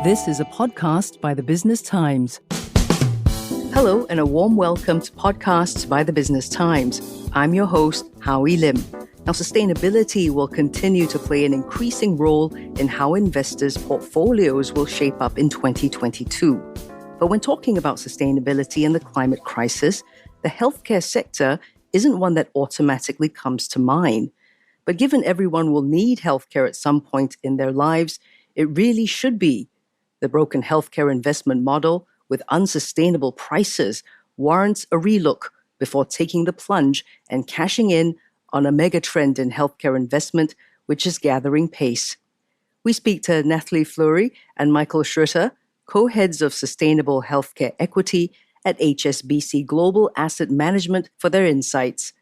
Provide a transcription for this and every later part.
This is a podcast by the Business Times. Hello, and a warm welcome to Podcasts by the Business Times. I'm your host, Howie Lim. Now, sustainability will continue to play an increasing role in how investors' portfolios will shape up in 2022. But when talking about sustainability and the climate crisis, the healthcare sector isn't one that automatically comes to mind. But given everyone will need healthcare at some point in their lives, it really should be. The broken healthcare investment model with unsustainable prices warrants a relook before taking the plunge and cashing in on a megatrend in healthcare investment, which is gathering pace. We speak to Nathalie Flury and Michael Schröter, co-heads of Sustainable Healthcare Equity at HSBC Global Asset Management, for their insights.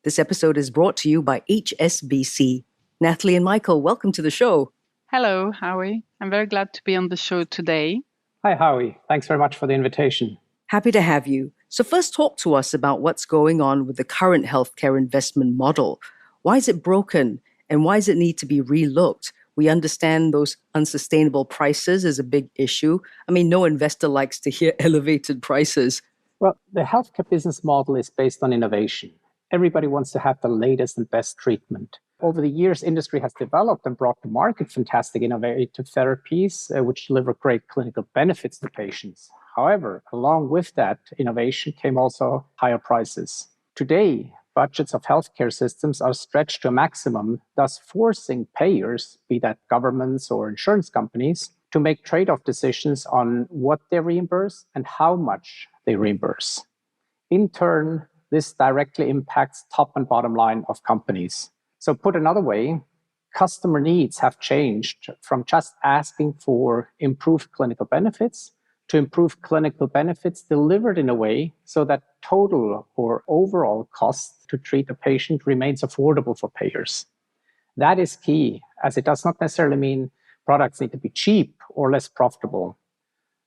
This episode is brought to you by HSBC. Nathalie and Michael, welcome to the show. Hello, Howie. I'm very glad to be on the show today. Hi, Howie. Thanks very much for the invitation. Happy to have you. So first, talk to us about what's going on with the current healthcare investment model. Why is it broken, and why does it need to be relooked? We understand those unsustainable prices is a big issue. I mean, no investor likes to hear elevated prices. Well, the healthcare business model is based on innovation. Everybody wants to have the latest and best treatment. Over the years, industry has developed and brought to market fantastic innovative therapies, which deliver great clinical benefits to patients. However, along with that innovation came also higher prices. Today, budgets of healthcare systems are stretched to a maximum, thus forcing payers, be that governments or insurance companies, to make trade-off decisions on what they reimburse and how much they reimburse. In turn, this directly impacts top and bottom line of companies. So put another way, customer needs have changed from just asking for improved clinical benefits to improved clinical benefits delivered in a way so that total or overall cost to treat a patient remains affordable for payers. That is key, as it does not necessarily mean products need to be cheap or less profitable.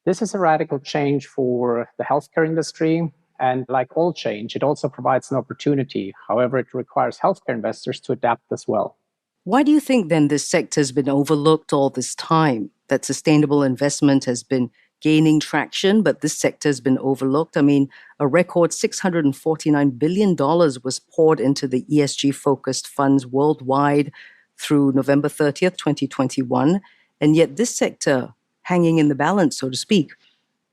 This is a radical change for the healthcare industry. And like all change, it also provides an opportunity. However, it requires healthcare investors to adapt as well. Why do you think then this sector has been overlooked all this time? That sustainable investment has been gaining traction, but this sector has been overlooked. I mean, a record $649 billion was poured into the ESG-focused funds worldwide through November 30th, 2021. And yet this sector hanging in the balance, so to speak.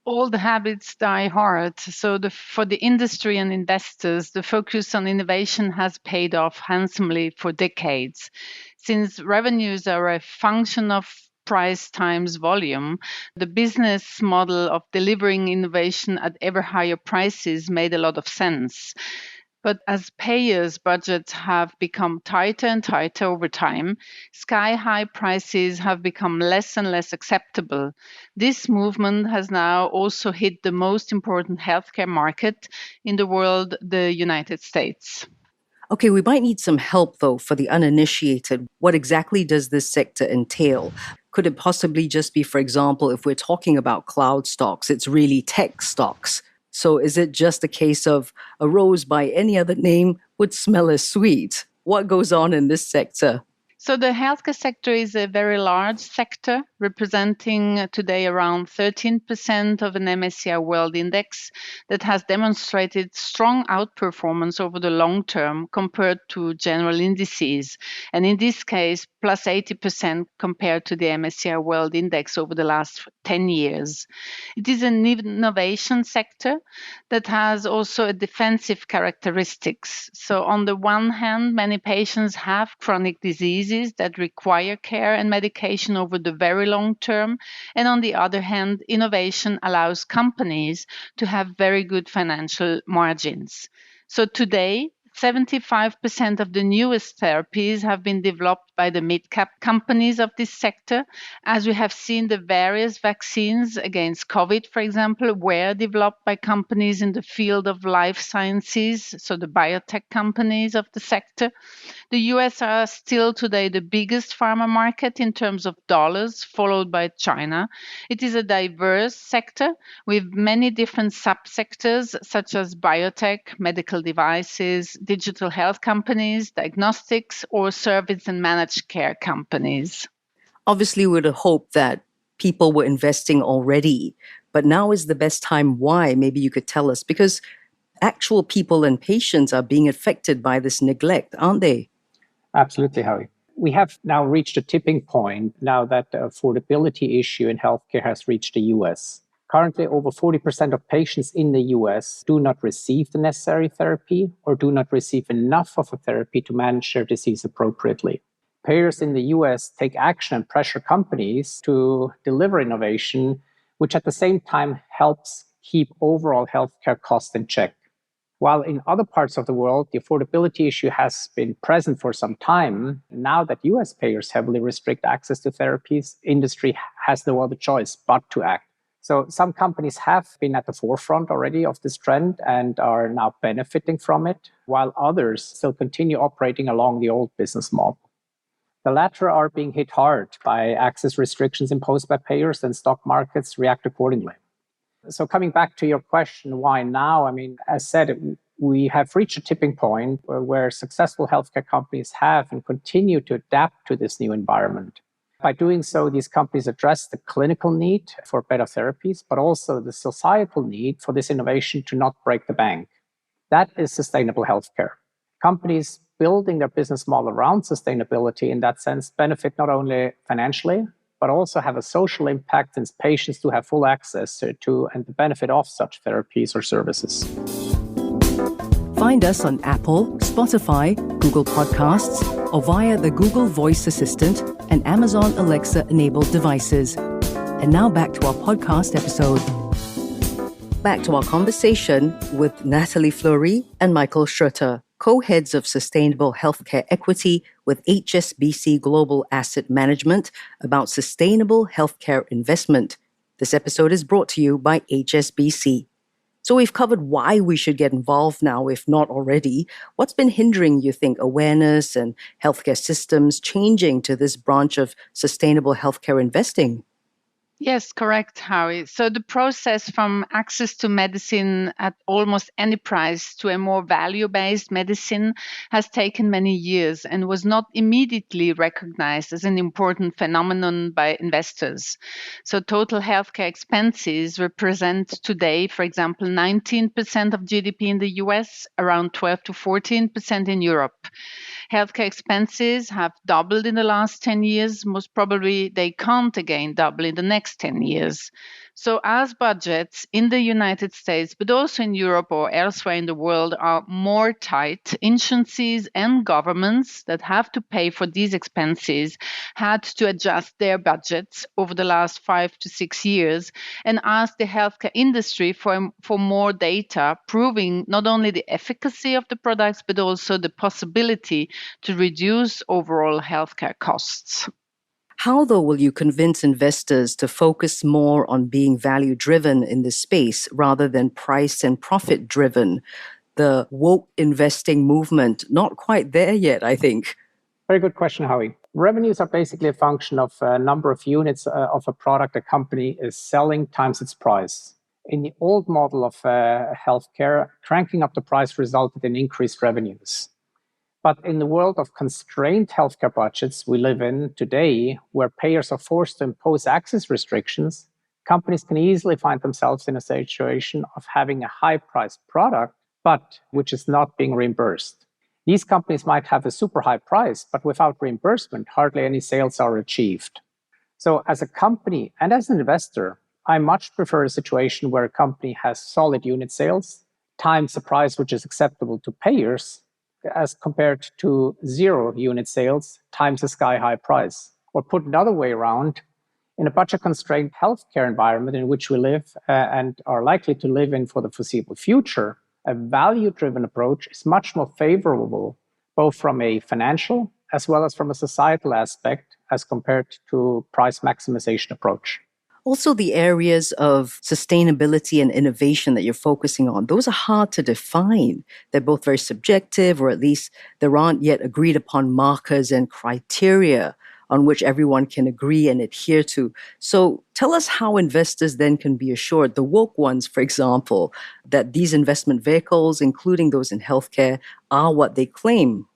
All the habits die hard. So for the industry and investors, the focus on innovation has paid off handsomely for decades. Since revenues are a function of price times volume, the business model of delivering innovation at ever higher prices made a lot of sense. But as payers' budgets have become tighter and tighter over time, sky-high prices have become less and less acceptable. This movement has now also hit the most important healthcare market in the world, the United States. Okay, we might need some help, though, for the uninitiated. What exactly does this sector entail? Could it possibly just be, for example, if we're talking about cloud stocks, it's really tech stocks? So is it just a case of a rose by any other name would smell as sweet? What goes on in this sector? So the healthcare sector is a very large sector, representing today around 13% of an MSCI World Index that has demonstrated strong outperformance over the long term compared to general indices. And in this case, plus 80% compared to the MSCI World Index over the last 10 years. It is an innovation sector that has also a defensive characteristics. So on the one hand, many patients have chronic diseases that require care and medication over the very long term. And on the other hand, innovation allows companies to have very good financial margins. So today, 75% of the newest therapies have been developed by the mid-cap companies of this sector. As we have seen, the various vaccines against COVID, for example, were developed by companies in the field of life sciences, so the biotech companies of the sector. The US are still today the biggest pharma market in terms of dollars, followed by China. It is a diverse sector with many different subsectors, such as biotech, medical devices, digital health companies, diagnostics, or service and managed care companies. Obviously, we would hope that people were investing already, but now is the best time. Why? Maybe you could tell us, because actual people and patients are being affected by this neglect, aren't they? Absolutely, Howie. We have now reached a tipping point now that the affordability issue in healthcare has reached the US. Currently, over 40% of patients in the US do not receive the necessary therapy or do not receive enough of a therapy to manage their disease appropriately. Payers in the US take action and pressure companies to deliver innovation, which at the same time helps keep overall healthcare costs in check. While in other parts of the world, the affordability issue has been present for some time, now that US payers heavily restrict access to therapies, industry has no other choice but to act. So some companies have been at the forefront already of this trend and are now benefiting from it, while others still continue operating along the old business model. The latter are being hit hard by access restrictions imposed by payers, and stock markets react accordingly. So coming back to your question, why now? I mean, as said, we have reached a tipping point where successful healthcare companies have and continue to adapt to this new environment. By doing so, these companies address the clinical need for better therapies, but also the societal need for this innovation to not break the bank. That is sustainable healthcare. Companies building their business model around sustainability in that sense benefit not only financially, but also have a social impact since patients do have full access to and the benefit of such therapies or services. Find us on Apple, Spotify, Google Podcasts, or via the Google Voice Assistant and Amazon Alexa-enabled devices. And now back to our podcast episode. Back to our conversation with Nathalie Flury and Michael Schröter, co-heads of Sustainable Healthcare Equity with HSBC Global Asset Management, about sustainable healthcare investment. This episode is brought to you by HSBC. So we've covered why we should get involved now, if not already. What's been hindering, you think, awareness and healthcare systems changing to this branch of sustainable healthcare investing? Yes, correct, Howie. So the process from access to medicine at almost any price to a more value-based medicine has taken many years and was not immediately recognized as an important phenomenon by investors. So total healthcare expenses represent today, for example, 19% of GDP in the US, around 12 to 14% in Europe. Healthcare expenses have doubled in the last 10 years. Most probably, they can't again double in the next 10 years. So as budgets in the United States, but also in Europe or elsewhere in the world, are more tight, agencies and governments that have to pay for these expenses had to adjust their budgets over the last 5 to 6 years and ask the healthcare industry for more data, proving not only the efficacy of the products, but also the possibility to reduce overall healthcare costs. How, though, will you convince investors to focus more on being value-driven in this space rather than price and profit-driven? The woke investing movement, not quite there yet, I think. Very good question, Howie. Revenues are basically a function of a number of units of a product a company is selling times its price. In the old model of healthcare, cranking up the price resulted in increased revenues. But in the world of constrained healthcare budgets we live in today, where payers are forced to impose access restrictions, companies can easily find themselves in a situation of having a high-priced product, but which is not being reimbursed. These companies might have a super high price, but without reimbursement, hardly any sales are achieved. So as a company and as an investor, I much prefer a situation where a company has solid unit sales, times the price which is acceptable to payers, as compared to 0 unit sales times a sky-high price. Or put another way around, in a budget-constrained healthcare environment in which we live and are likely to live in for the foreseeable future, a value-driven approach is much more favorable, both from a financial as well as from a societal aspect, as compared to price maximization approach. Also, the areas of sustainability and innovation that you're focusing on, those are hard to define. They're both very subjective, or at least there aren't yet agreed upon markers and criteria on which everyone can agree and adhere to. So tell us how investors then can be assured, the woke ones, for example, that these investment vehicles, including those in healthcare, are what they claim.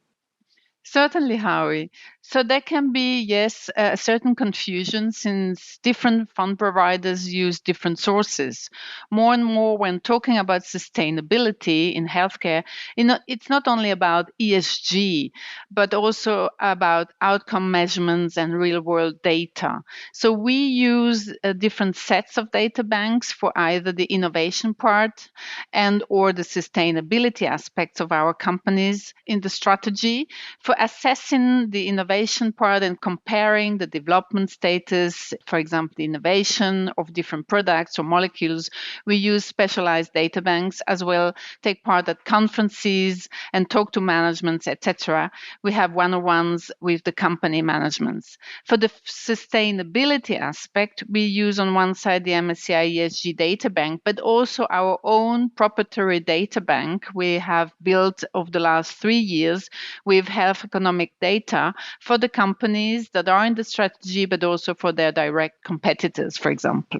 Certainly, Howie. So there can be, yes, a certain confusion since different fund providers use different sources. More and more, when talking about sustainability in healthcare, it's not only about ESG, but also about outcome measurements and real-world data. So we use different sets of data banks for either the innovation part and or the sustainability aspects of our companies in the strategy. For assessing the innovation part and comparing the development status, for example, the innovation of different products or molecules, we use specialized data banks as well, take part at conferences and talk to managements, etc. We have one-on-ones with the company managements. For the sustainability aspect, we use on one side the MSCI ESG data bank, but also our own proprietary data bank we have built over the last 3 years with health economic data for the companies that are in the strategy, but also for their direct competitors, for example.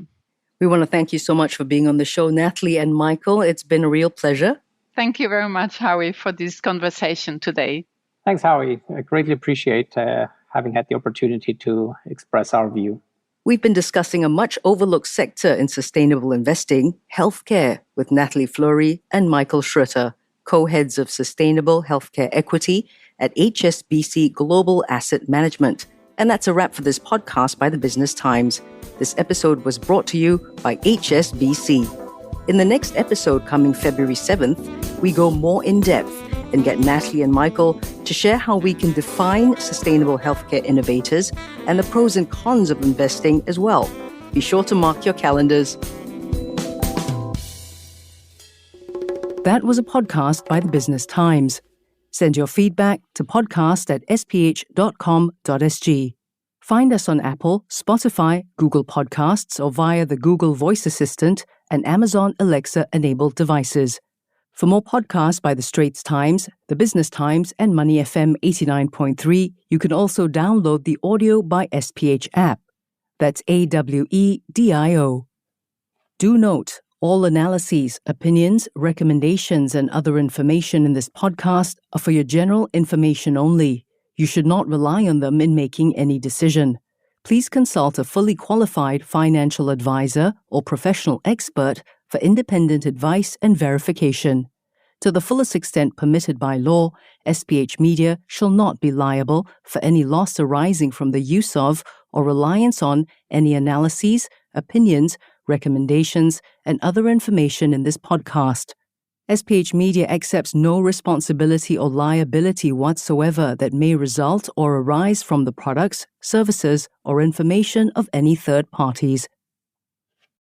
We want to thank you so much for being on the show, Nathalie and Michael. It's been a real pleasure. Thank you very much, Howie, for this conversation today. Thanks, Howie. I greatly appreciate having had the opportunity to express our view. We've been discussing a much overlooked sector in sustainable investing, healthcare, with Nathalie Flury and Michael Schröter, co-heads of Sustainable Healthcare Equity at HSBC Global Asset Management. And that's a wrap for this podcast by the Business Times. This episode was brought to you by HSBC. In the next episode coming February 7th, we go more in depth and get Nathalie and Michael to share how we can define sustainable healthcare innovators and the pros and cons of investing as well. Be sure to mark your calendars. That was a podcast by the Business Times. Send your feedback to podcast@sph.com.sg. Find us on Apple, Spotify, Google Podcasts, or via the Google Voice Assistant and Amazon Alexa-enabled devices. For more podcasts by the Straits Times, the Business Times, and Money FM 89.3, you can also download the Audio by SPH app. That's AWEDIO. Do note, all analyses, opinions, recommendations, and other information in this podcast are for your general information only. You should not rely on them in making any decision. Please consult a fully qualified financial advisor or professional expert for independent advice and verification. To the fullest extent permitted by law, SPH Media shall not be liable for any loss arising from the use of or reliance on any analyses, opinions, recommendations, and other information in this podcast. SPH Media accepts no responsibility or liability whatsoever that may result or arise from the products, services, or information of any third parties.